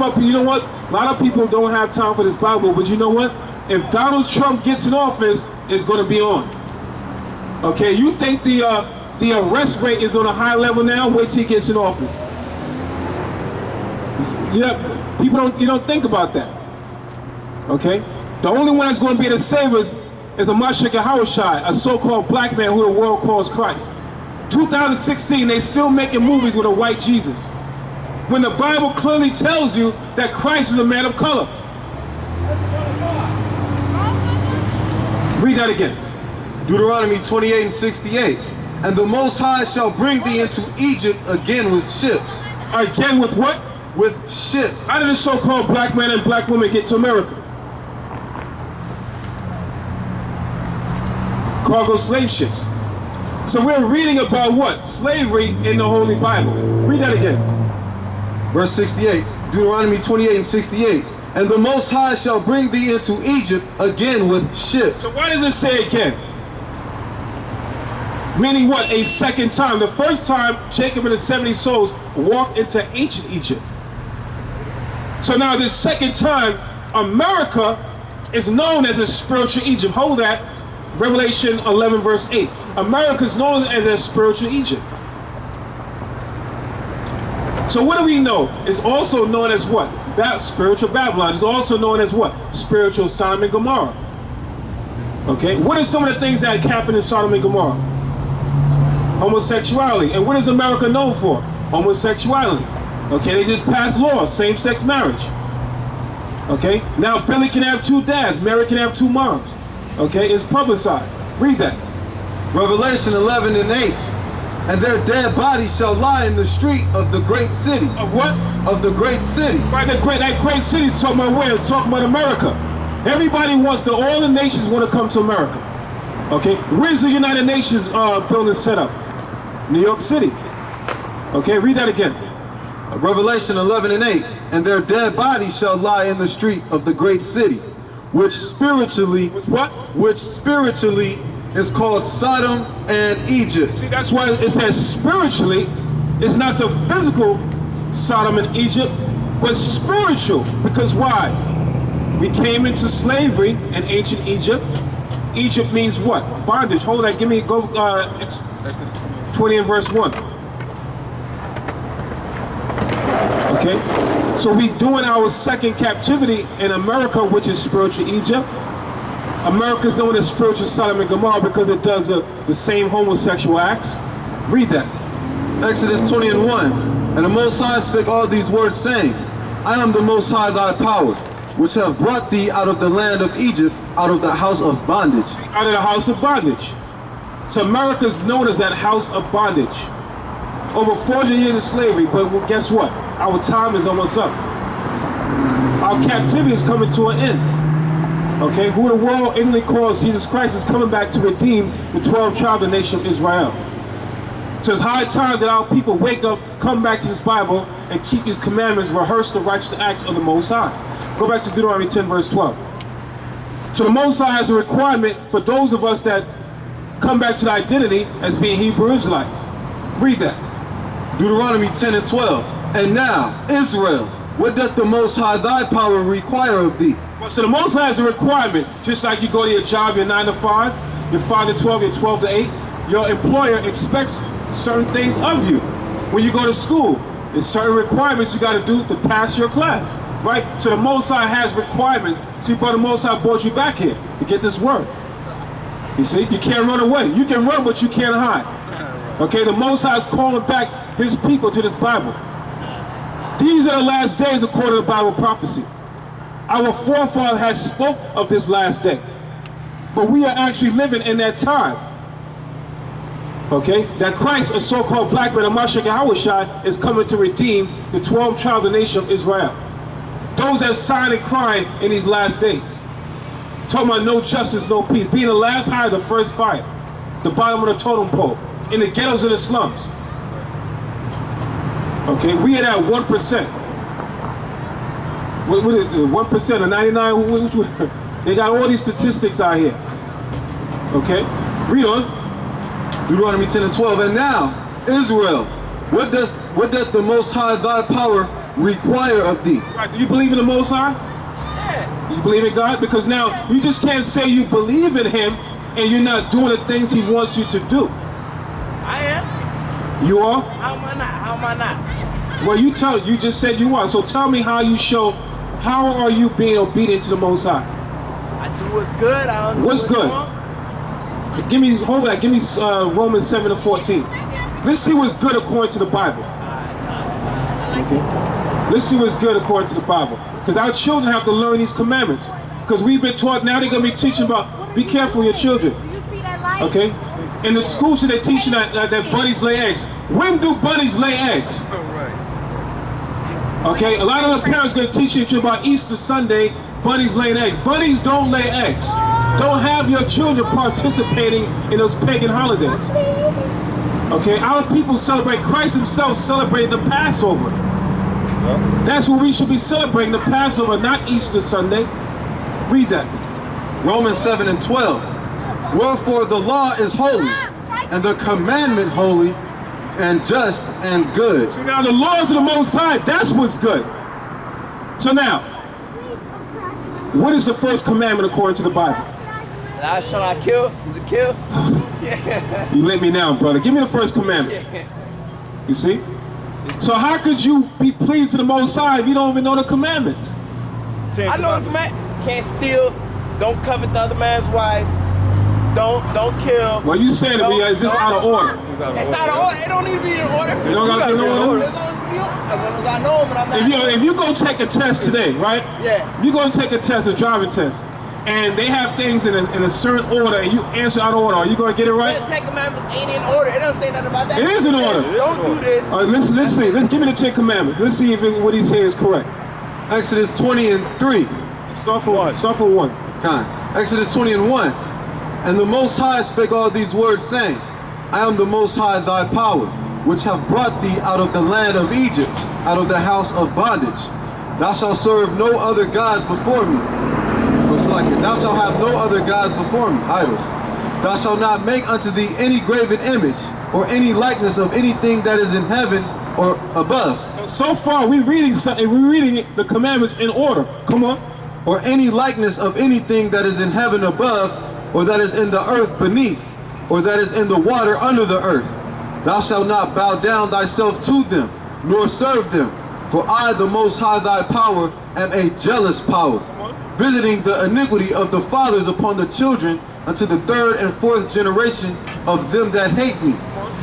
But you know what? A lot of people don't have time for this Bible, but you know what? If Donald Trump gets in office, it's going to be on. Okay, you think the arrest rate is on a high level now? Wait till he gets in office. Yeah, you don't think about that. Okay, the only one that's going to be able to save us is a Mashiach Yahushua, a so-called black man who the world calls Christ. 2016, they still making movies with a white Jesus, when the Bible clearly tells you that Christ is a man of color. Read that again. Deuteronomy 28:68. And the Most High shall bring thee into Egypt again with ships. Again with what? With ships. How did the so-called black man and black woman get to America? Cargo slave ships. So we're reading about what? Slavery in the Holy Bible. Read that again. Verse 68. Deuteronomy 28:68. And the Most High shall bring thee into Egypt again with ships. So why does it say again? Meaning what? A second time. The first time, Jacob and the 70 souls walked into ancient Egypt. So now this second time, America is known as a spiritual Egypt. Hold that. Revelation 11 verse 8. America is known as a spiritual Egypt. So what do we know? It's also known as what? Spiritual Babylon. It's also known as what? Spiritual Sodom and Gomorrah. Okay, what are some of the things that happened in Sodom and Gomorrah? Homosexuality. And what is America known for? Homosexuality. Okay, they just passed laws, same-sex marriage. Okay, now Billy can have two dads, Mary can have two moms. Okay, it's publicized. Read that. Revelation 11:8. And their dead bodies shall lie in the street of the great city. Of what? Of the great city. Right, that great city is talking about where? It's talking about America. Everybody wants to, all the nations want to come to America. Okay, where's the United Nations building set up? New York City. Okay, read that again. Revelation 11:8. And their dead bodies shall lie in the street of the great city, which spiritually, what? Which spiritually is called Sodom and Egypt. See, that's why it says spiritually. It's not the physical Sodom and Egypt, but spiritual. Because why? We came into slavery in ancient Egypt. Egypt means what? Bondage. Hold that. Give me, go 20 and verse 1. Okay? So we doing our second captivity in America, which is spiritual Egypt. America is known as spiritual Sodom and Gomorrah because it does the same homosexual acts. Read that. Exodus 20:1. And the Most High spake all these words, saying, I am the Most High thy power, which have brought thee out of the land of Egypt, out of the house of bondage. Out of the house of bondage. So America is known as that house of bondage. Over 400 years of slavery, but guess what? Our time is almost up. Our captivity is coming to an end. Okay, who the world ignorantly calls Jesus Christ is coming back to redeem the 12 tribes of the nation of Israel. So it's high time that our people wake up, come back to this Bible, and keep these commandments, rehearse the righteous acts of the Most High. Go back to Deuteronomy 10 verse 12. So the Most High has a requirement for those of us that come back to the identity as being Hebrew Israelites. Read that. Deuteronomy 10:12. And now, Israel, what doth the Most High thy power require of thee? So the Most High has a requirement, just like you go to your job, you're 9 to 5, you're 5 to 12, you're 12 to 8. Your employer expects certain things of you. When you go to school, there's certain requirements you got to do to pass your class, right? So the Most High has requirements. See, brother, the Most High brought you back here to get this word. You see, you can't run away. You can run, but you can't hide. Okay, the Most High is calling back his people to this Bible. These are the last days according to Bible prophecy. Our forefather has spoke of this last day. But we are actually living in that time. Okay? That Christ, a so-called black man, a Mashiach Yahushua, is coming to redeem the 12 tribes of the nation of Israel. Those that sign and crying in these last days. Talking about no justice, no peace. Being the last hire, the first fire. The bottom of the totem pole. In the ghettos and the slums. Okay? We are at 1%. What is it, 1% or 99? They got all these statistics out here. Okay, read on. Deuteronomy 10:12. And now, Israel, what doth the Most High thy power require of thee. Right, do you believe in the Most High? Yeah. You believe in God? Because now you just can't say you believe in Him and you're not doing the things He wants you to do. I am. You are? How am I not? How am I not? Well, you just said you are. So tell me how are you being obedient to the Most High? I do what's good. I don't do What's good? wrong. Give me Romans 7:14. Let's see what's good according to the Bible. Okay. Let's see what's good according to the Bible. Because our children have to learn these commandments. Because we've been taught, now they're going to be teaching about, be careful with your children. Okay? In the schools, they're teaching that bunnies lay eggs. When do bunnies lay eggs? Okay? A lot of the parents are going to teach you about Easter Sunday, bunnies laying eggs. Bunnies don't lay eggs. Don't have your children participating in those pagan holidays. Okay? Our people celebrate, Christ Himself celebrated the Passover. That's what we should be celebrating, the Passover, not Easter Sunday. Read that. Romans 7:12. Wherefore the law is holy, and the commandment holy, and just and good. See, now the laws of the Most High, that's what's good. So now, what is the first commandment according to the Bible? Thou shalt not kill. Is it kill? Yeah. You let me down, brother. Give me the first commandment. You see? So how could you be pleased to the Most High if you don't even know the commandments? I know the command. Can't steal. Don't covet the other man's wife. Don't kill. Well, you said it, but is this out of order? It's out of order. It don't need to be in order. You don't got to be in order? As long as I know, but I'm not. If you go take a test today, right? Yeah. If you go take a test, a driving test, and they have things in a certain order, and you answer out of order, are you going to get it right? The Ten Commandments ain't in order. It doesn't say nothing about that. It is in order. Don't do this. All right, let's see. Let's give me the 10 Commandments. Let's see if what he says is correct. Exodus 20:3. Start for one. Start for one. Kahan. Exodus 20:1. And the Most High spake all these words, saying, I am the Most High thy power, which have brought thee out of the land of Egypt, out of the house of bondage. Thou shalt serve no other gods before me. Thou shalt have no other gods before me, idols. Thou shalt not make unto thee any graven image, or any likeness of anything that is in heaven or above. So far we're reading something. We're reading the commandments in order. Come on. Or any likeness of anything that is in heaven above, or that is in the earth beneath, or that is in the water under the earth. Thou shalt not bow down thyself to them, nor serve them. For I, the Most High thy power, am a jealous power, visiting the iniquity of the fathers upon the children unto the third and fourth generation of them that hate me,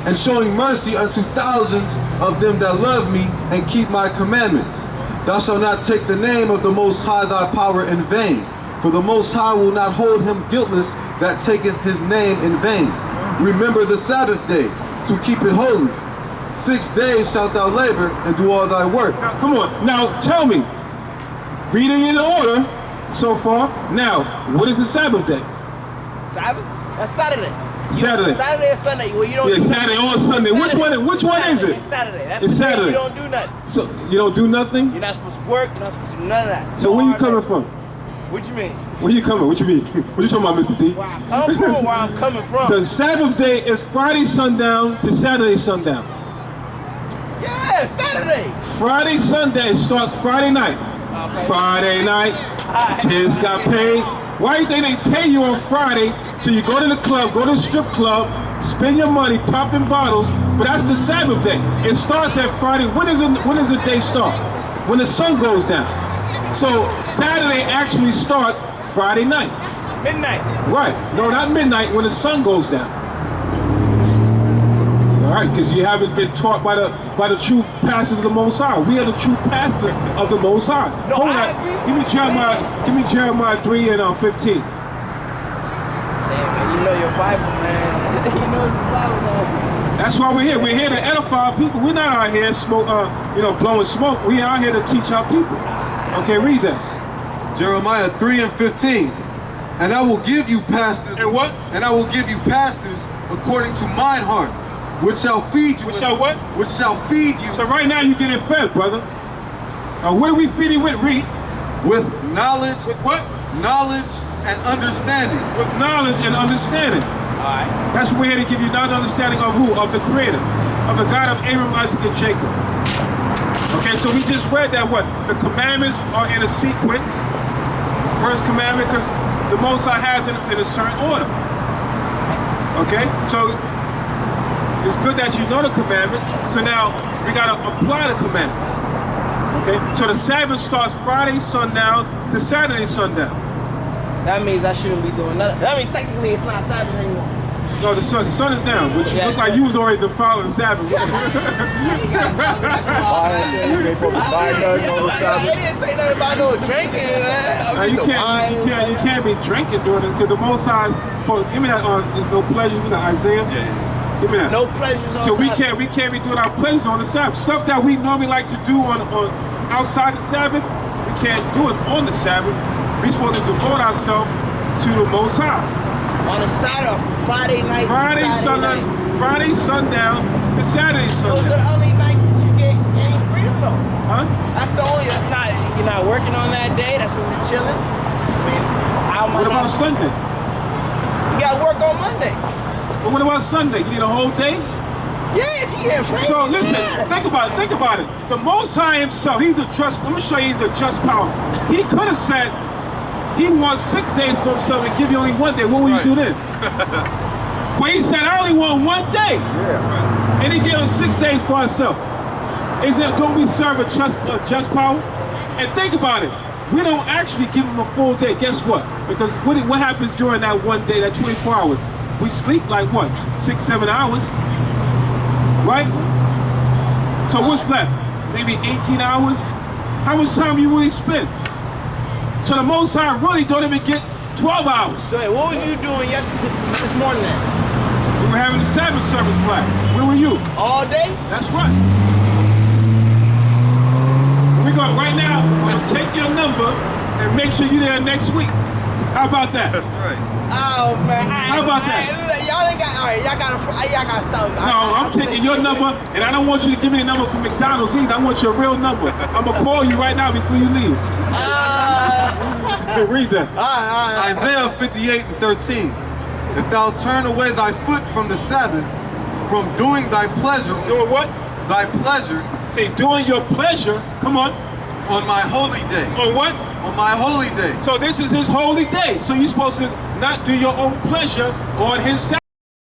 and showing mercy unto thousands of them that love me and keep my commandments. Thou shalt not take the name of the Most High thy power in vain, for the Most High will not hold him guiltless that taketh his name in vain. Remember the Sabbath day, to keep it holy. 6 days shalt thou labor and do all thy work. Now, come on. Now tell me. Reading in order so far. Now, what is the Sabbath day? Sabbath? That's Saturday. Saturday. Saturday or Sunday? Well, you don't. Yeah, Saturday or Sunday. Saturday. Which one is it? It's Saturday. That's It's the day Saturday. You don't do nothing. So you don't do nothing? You're not supposed to work. You're not supposed to do none of that. So No where you hard coming labor. from? What you mean? Where you coming? What you mean? What you talking about, Mr. D? Where I'm coming from, where I'm coming from. The Sabbath day is Friday sundown to Saturday sundown. Yeah, Saturday. Friday sundown, it starts Friday night. Okay. Friday night, just got paid. Why you think they pay you on Friday? So you go to the club, go to the strip club, spend your money popping bottles, but that's the Sabbath day. It starts at Friday. When does the day start? When the sun goes down. So Saturday actually starts Friday night. Midnight. Right. No, not midnight, when the sun goes down. All right, because you haven't been taught by the true pastors of the Most High. We are the true pastors of the Most High. No, Hold I on. agree. Give me Jeremiah 3 and 15. Damn, man, you know your Bible, man. You know your Bible, man. That's why we're here. We're here to edify people. We're not out here blowing smoke. We're out here to teach our people. Okay, read that. Jeremiah 3 and 15. And I will give you pastors. And what? And I will give you pastors according to mine heart, which shall feed you. Which shall what? Which shall feed you So right now you're getting fed, brother. What are we feeding with? Read. with knowledge. With what? Knowledge and understanding. With knowledge and understanding. Alright. That's what we're here to give you knowledge and understanding of who? Of the Creator. Of the God of Abraham, Isaac, and Jacob. Okay, so we just read that what? The commandments are in a sequence. First commandment, because the Most High has it in a certain order. Okay, so it's good that you know the commandments. So now we gotta apply the commandments. Okay, so the Sabbath starts Friday sundown to Saturday sundown. That means I shouldn't be doing nothing. That means technically it's not Sabbath anymore. No, the sun is down, but you look like you was already defiling the Sabbath. It didn't say nothing about no drinking. You can't be drinking during it because the Most High. Give me that. There's no pleasure. Give me that Isaiah. Give me that. No pleasures on So Sabbath. we can't be doing our pleasures on the Sabbath. Stuff that we normally like to do on outside the Sabbath, we can't do it on the Sabbath. We're supposed to devote ourselves to the Most High. On a Saturday, Friday night. Friday sundown to Saturday Those are the sundown. only nights that you get any freedom though. Huh? That's not, you're not working on that day. That's when you're chilling. I mean, how am I What about not- Sunday? You got work on Monday. But what about Sunday? You need a whole day? Yeah, if you get free. So listen, think about it. The Most High himself, he's a just, let me show you he's a just power. He could have said he wants 6 days for himself and give you only 1 day. What will you do then? But he said, I only want 1 day. Yeah. And he gave us 6 days for ourselves. Don't we serve a just power? And think about it. We don't actually give him a full day. Guess what? Because what happens during that 1 day, that 24 hours? We sleep like what? 6, 7 hours. Right? So what's left? Maybe 18 hours? How much time you really spend? So the Most High really don't even get 12 hours. So wait, what were you doing this morning then? We were having the Sabbath service class. Where were you? All day? That's right. We're going right now. I'm gonna take your number and make sure you're there next week. How about that? That's right. Oh man. How about that? Y'all ain't got, all right, y'all got something. No, I'm taking your number, and I don't want you to give me the number from McDonald's either. I want your real number. I'm gonna call you right now before you leave. Read that. Isaiah 58:13. If thou turn away thy foot from the Sabbath, from doing thy pleasure, Doing what? thy pleasure Say, doing your pleasure. Come on. on my holy day, On what? on my holy day. So this is his holy day. So you're supposed to not do your own pleasure on his Sabbath.